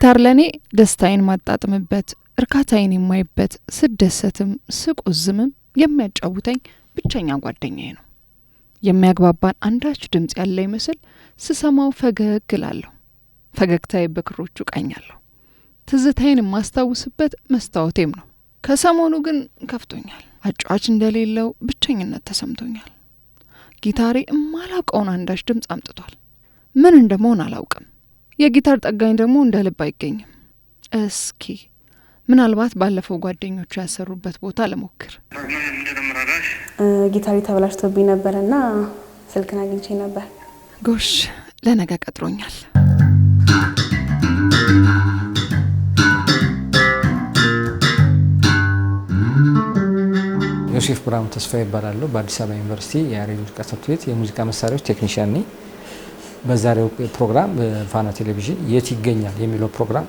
ጊታር ለኔ ደስታዬን ማጣጥምበት እርካታዬን የማይበት ስደሰትም ስቆዝምም የሚያጫውተኝ ብቸኛ ጓደኛዬ ነው። የሚያግባባን አንዳች ድምጽ ያለ ይመስል ስሰማው ፈገግ እላለሁ። ፈገግታዬ በክሮቹ ቃኛለሁ። ትዝታዬን ማስታውስበት መስታወቴም ነው። ከሰሞኑ ግን ከፍቶኛል። አጫዋች እንደሌለው ብቸኝነት ተሰምቶኛል። ጊታሬ ማላቀውን አንዳች ድምጽ አምጥቷል። ምን እንደመሆን አላውቅም። የጊታር ጠጋኝ ደግሞ እንደልብ አይገኝም። እስኪ ምናልባት ባለፈው ጓደኞቹ ያሰሩበት ቦታ ለሞክር። ጊታሪ ተበላሽቶብኝ ነበርና ስልክን አግኝቼ ነበር። ጎሽ ለነገ ቀጥሮኛል። ዮሴፍ ብርሃኑ ተስፋ ይባላል። በአዲስ አበባ ዩኒቨርሲቲ የያሬድ ሙዚቃ ትምህርት ቤት የሙዚቃ መሳሪያዎች ቴክኒሻን ነኝ። በዛሬው ፕሮግራም በፋና ቴሌቪዥን የት ይገኛል የሚለው ፕሮግራም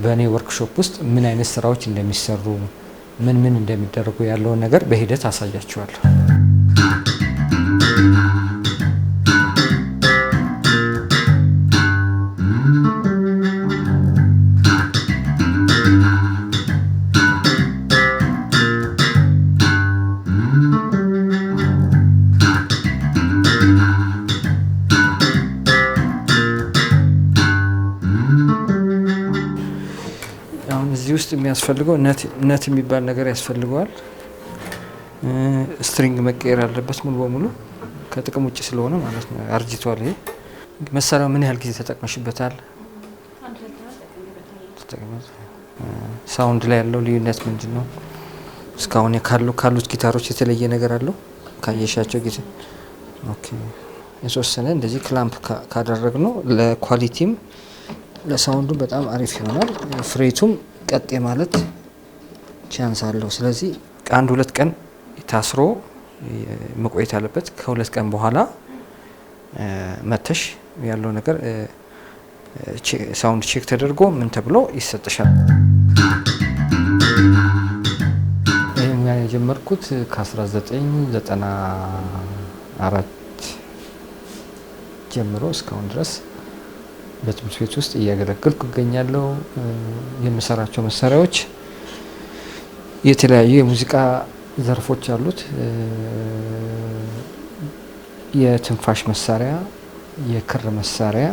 በኔ ወርክሾፕ ውስጥ ምን አይነት ስራዎች እንደሚሰሩ ምን እንደሚደረጉ ያለውን ነገር በሂደት አሳያችኋለሁ። እዚህ ውስጥ የሚያስፈልገው ነት የሚባል ነገር ያስፈልገዋል። ስትሪንግ መቀየር አለበት ሙሉ በሙሉ ከጥቅም ውጭ ስለሆነ ማለት ነው። አርጅቷል። ይሄ መሳሪያው ምን ያህል ጊዜ ተጠቅመሽበታል? ሳውንድ ላይ ያለው ልዩነት ምንድነው? እስካሁን ካሉት ጊታሮች የተለየ ነገር አለው ካየሻቸው ጊዜ? ኦኬ የተወሰነ እንደዚህ ክላምፕ ካደረግነው ለኳሊቲም ለሳውንዱ በጣም አሪፍ ይሆናል። ፍሬቱም ቀጥ ማለት ቻንስ አለው። ስለዚህ አንድ ሁለት ቀን ታስሮ መቆየት አለበት። ከሁለት ቀን በኋላ መተሽ ያለው ነገር ሳውንድ ቼክ ተደርጎ ምን ተብሎ ይሰጥሻል። ይሄን የጀመርኩት ከ1994 ጀምሮ እስካሁን ድረስ በትምህርት ቤት ውስጥ እያገለገልኩ እገኛለሁ። የምሰራቸው መሳሪያዎች የተለያዩ የሙዚቃ ዘርፎች አሉት። የትንፋሽ መሳሪያ፣ የክር መሳሪያ፣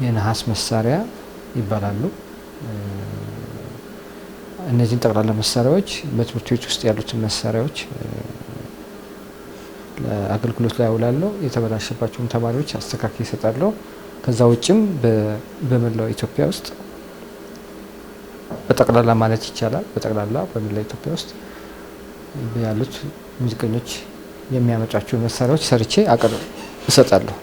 የነሐስ መሳሪያ ይባላሉ። እነዚህን ጠቅላላ መሳሪያዎች በትምህርት ቤት ውስጥ ያሉትን መሳሪያዎች ለአገልግሎት ላይ አውላለሁ። የተበላሸባቸውን ተማሪዎች አስተካክዬ እሰጣለሁ። ከዛ ውጭም በመላው ኢትዮጵያ ውስጥ በጠቅላላ ማለት ይቻላል በጠቅላላ በመላው ኢትዮጵያ ውስጥ ያሉት ሙዚቀኞች የሚያመጣቸው መሳሪያዎች ሰርቼ እሰጣለሁ።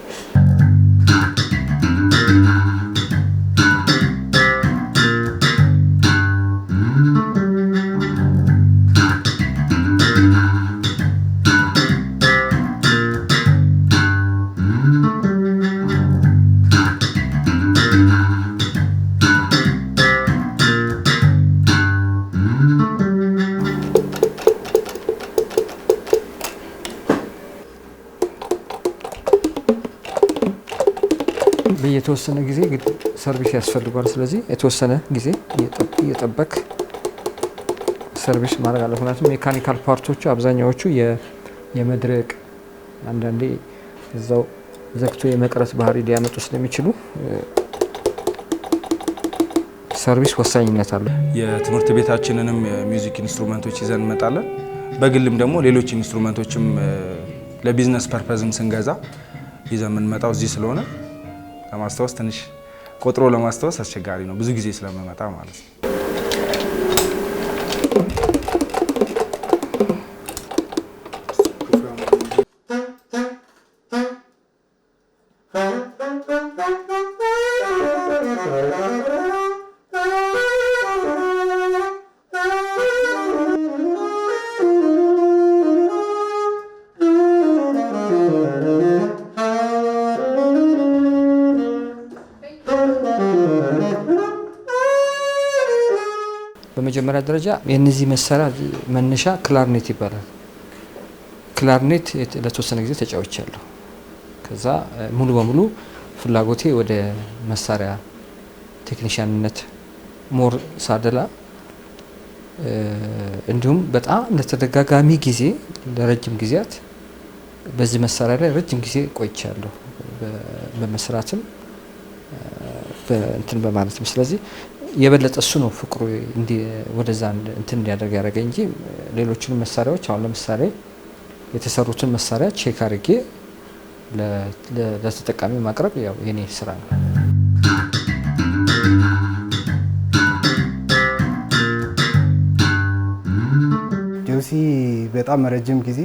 የተወሰነ ጊዜ ሰርቪስ ያስፈልጋል። ስለዚህ የተወሰነ ጊዜ እየጠበቅ ሰርቪስ ማድረግ አለ። ምክንያቱም ሜካኒካል ፓርቶቹ አብዛኛዎቹ የመድረቅ አንዳንዴ እዛው ዘግቶ የመቅረት ባህሪ ሊያመጡ ስለሚችሉ ሰርቪስ ወሳኝነት አለው። የትምህርት ቤታችንንም ሚውዚክ ኢንስትሩመንቶች ይዘን እንመጣለን። በግልም ደግሞ ሌሎች ኢንስትሩመንቶችም ለቢዝነስ ፐርፐዝም ስንገዛ ይዘን የምንመጣው እዚህ ስለሆነ ለማስታወስ ትንሽ ቆጥሮ ለማስታወስ አስቸጋሪ ነው፣ ብዙ ጊዜ ስለምመጣ ማለት ነው። በመጀመሪያ ደረጃ የነዚህ መሳሪያ መነሻ ክላርኔት ይባላል። ክላርኔት ለተወሰነ ጊዜ ተጫውቻለሁ። ከዛ ሙሉ በሙሉ ፍላጎቴ ወደ መሳሪያ ቴክኒሻንነት ሞር ሳደላ እንዲሁም በጣም ለተደጋጋሚ ጊዜ ለረጅም ጊዜያት በዚህ መሳሪያ ላይ ረጅም ጊዜ ቆይቻለሁ በመስራትም በእንትን በማለትም። ስለዚህ የበለጠ እሱ ነው ፍቅሩ ወደዛ እንትን እንዲያደርግ ያደረገኝ እንጂ ሌሎችን መሳሪያዎች አሁን ለምሳሌ የተሰሩትን መሳሪያ ቼክ አድርጌ ለተጠቃሚ ማቅረብ ያው የኔ ስራ ነው። ጆሲ በጣም ረጅም ጊዜ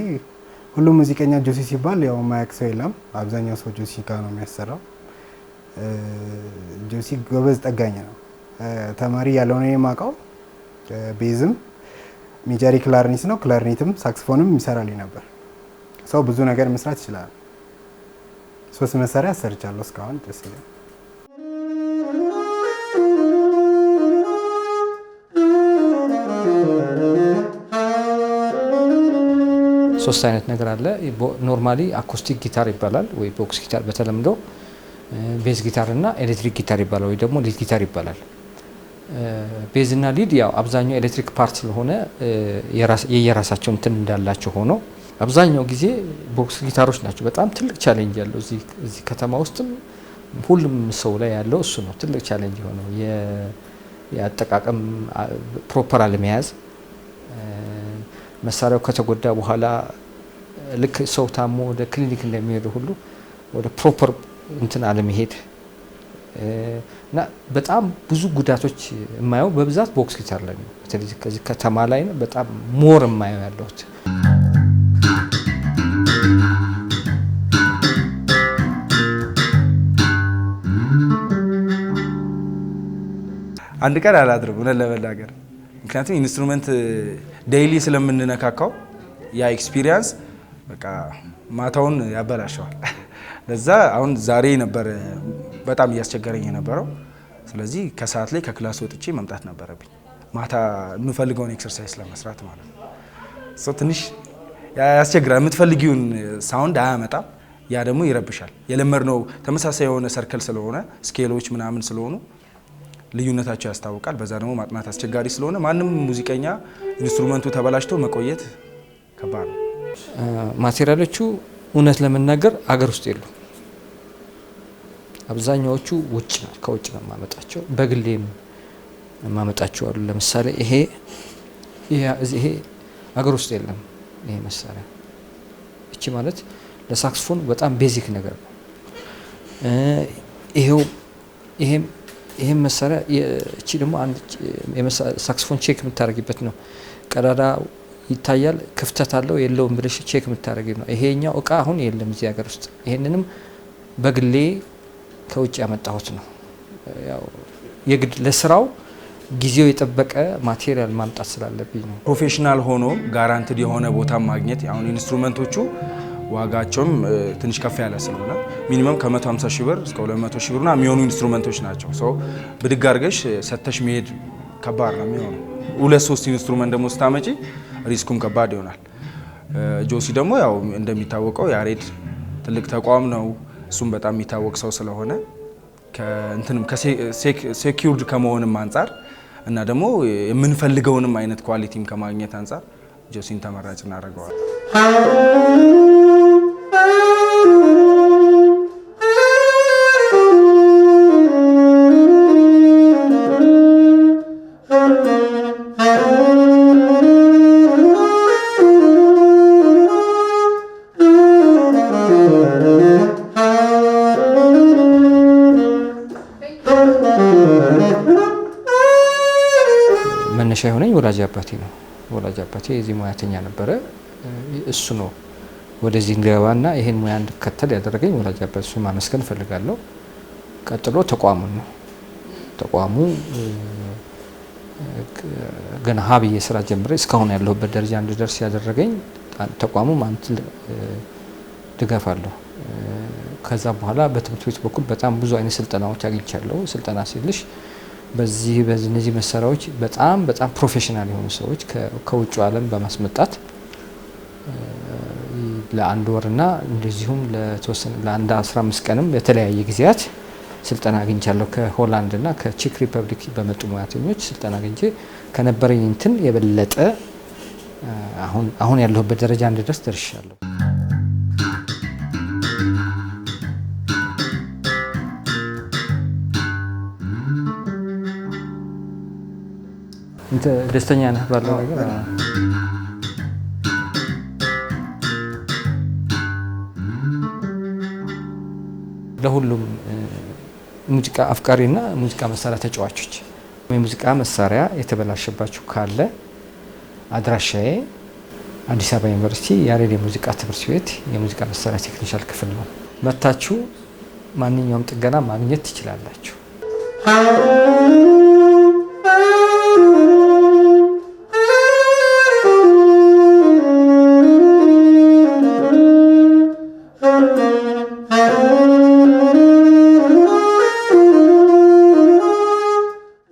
ሁሉም ሙዚቀኛ ጆሲ ሲባል ያው ማያውቅ ሰው የለም። አብዛኛው ሰው ጆሲ ጋር ነው የሚያሰራው። ጆሲ ጎበዝ ጠጋኝ ነው። ተማሪ ያለው ነው የማውቀው። ቤዝም ሜጀሪ ክላርኔት ነው። ክላርኔትም ሳክስፎንም ይሰራልኝ ነበር። ሰው ብዙ ነገር መስራት ይችላል። 3 መሳሪያ ሰርቻለሁ እስካሁን ደስ ይላል። ሶስት አይነት ነገር አለ። ኖርማሊ አኮስቲክ ጊታር ይባላል ወይ ቦክስ ጊታር በተለምዶ፣ ቤዝ ጊታር እና ኤሌክትሪክ ጊታር ይባላል ወይ ደግሞ ሊድ ጊታር ይባላል። ቤዝ እና ሊድ ያው አብዛኛው ኤሌክትሪክ ፓርት ስለሆነ የየራሳቸው እንትን እንዳላቸው ሆኖ አብዛኛው ጊዜ ቦክስ ጊታሮች ናቸው በጣም ትልቅ ቻሌንጅ ያለው እዚህ ከተማ ውስጥም ሁሉም ሰው ላይ ያለው እሱ ነው ትልቅ ቻሌንጅ የሆነው የአጠቃቀም ፕሮፐር አለመያዝ፣ መሳሪያው ከተጎዳ በኋላ ልክ ሰው ታሞ ወደ ክሊኒክ እንደሚሄድ ሁሉ ወደ ፕሮፐር እንትን አለመሄድ እና በጣም ብዙ ጉዳቶች የማየው በብዛት ቦክስ ጊታር ላይ ነው። ስለዚህ ከዚህ ከተማ ላይ ነው በጣም ሞር የማየው ያለሁት። አንድ ቀን አላድርም እውነት ለመናገር ምክንያቱም ኢንስትሩመንት ዴይሊ ስለምንነካካው ያ ኤክስፒሪየንስ በቃ ማታውን ያበላሸዋል። ለዛ አሁን ዛሬ ነበር በጣም እያስቸገረኝ የነበረው። ስለዚህ ከሰዓት ላይ ከክላስ ወጥቼ መምጣት ነበረብኝ ማታ የምፈልገውን ኤክሰርሳይዝ ለመስራት ማለት ነው። ሶ ትንሽ ያስቸግራል። የምትፈልጊውን ሳውንድ አያመጣም። ያ ደግሞ ይረብሻል። የለመድነው ተመሳሳይ የሆነ ሰርክል ስለሆነ ስኬሎች ምናምን ስለሆኑ ልዩነታቸው ያስታውቃል። በዛ ደግሞ ማጥናት አስቸጋሪ ስለሆነ ማንም ሙዚቀኛ ኢንስትሩመንቱ ተበላሽቶ መቆየት ከባድ ነው። ማቴሪያሎቹ እውነት ለመናገር አገር ውስጥ የሉ። አብዛኛዎቹ ውጭ ነው፣ ከውጭ ነው የማመጣቸው። በግሌም የማመጣቸው አሉ። ለምሳሌ ይሄ አገር ውስጥ የለም። ይሄ መሳሪያ እቺ ማለት ለሳክስፎን በጣም ቤዚክ ነገር ነው። ይሄም መሳሪያ እቺ ደግሞ አንድ ሳክስፎን ቼክ የምታደርጊበት ነው። ቀዳዳ ይታያል፣ ክፍተት አለው የለውም ብለሽ ቼክ የምታደርጊ ነው። ይሄኛው እቃ አሁን የለም እዚህ ሀገር ውስጥ። ይሄንንም በግሌ ከውጭ ያመጣሁት ነው። ያው የግድ ለስራው ጊዜው የጠበቀ ማቴሪያል ማምጣት ስላለብኝ ነው። ፕሮፌሽናል ሆኖ ጋራንትድ የሆነ ቦታ ማግኘት አሁን ኢንስትሩመንቶቹ ዋጋቸውም ትንሽ ከፍ ያለ ስለሆነ ሚኒመም ከ150 ሺህ ብር እስከ 200 ሺህ ብርና የሚሆኑ ኢንስትሩመንቶች ናቸው። ሶ ብድግ አድርገሽ ሰተሽ መሄድ ከባድ ነው የሚሆነው። 2-3 ኢንስትሩመንት ደግሞ ስታመጪ ሪስኩም ከባድ ይሆናል። ጆሲ ደግሞ ያው እንደሚታወቀው ያሬድ ትልቅ ተቋም ነው። እሱም በጣም የሚታወቅ ሰው ስለሆነ ከእንትንም ሴኪዩርድ ከመሆንም አንጻር እና ደግሞ የምንፈልገውንም አይነት ኳሊቲም ከማግኘት አንጻር ጆሲን ተመራጭ እናደርገዋል። መነሻ የሆነኝ ወላጅ አባቴ ነው። ወላጅ አባቴ የዚህ ሙያተኛ ነበረ። እሱ ነው ወደዚህ እንገባና ይሄን ሙያ እንድከተል ያደረገኝ ወላጅ አባቴ። እሱ ማመስገን እፈልጋለሁ። ቀጥሎ ተቋሙ ነው። ተቋሙ ገና ሀብዬ ስራ ጀምሬ እስካሁን ያለሁበት ደረጃ እንድደርስ ያደረገኝ ተቋሙ ማለት ድጋፍ አለው። ከዛ በኋላ በትምህርት ቤት በኩል በጣም ብዙ አይነት ስልጠናዎች አግኝቻለሁ። ስልጠና ሲልሽ በዚህ መሳሪያዎች በጣም ፕሮፌሽናል የሆኑ ሰዎች ከውጭ ዓለም በማስመጣት ለአንድ ወርና እንደዚሁም ለተወሰነ ለአንድ 15 ቀንም የተለያየ ጊዜያት ስልጠና አግኝቻለሁ ከሆላንድ እና ከቼክ ሪፐብሊክ በመጡ ሙያተኞች ስልጠና አግኝቼ ከነበረኝ እንትን የበለጠ አሁን ያለሁበት ደረጃ እንድደርስ ደርሻለሁ። እንተ ደስተኛ ነህ ባለው ነገር? ለሁሉም ሙዚቃ አፍቃሪና ሙዚቃ መሳሪያ ተጫዋቾች የሙዚቃ መሳሪያ የተበላሸባችሁ ካለ አድራሻዬ አዲስ አበባ ዩኒቨርሲቲ ያሬድ የሙዚቃ ትምህርት ቤት የሙዚቃ መሳሪያ ቴክኒሻል ክፍል ነው። መታችሁ ማንኛውም ጥገና ማግኘት ትችላላችሁ።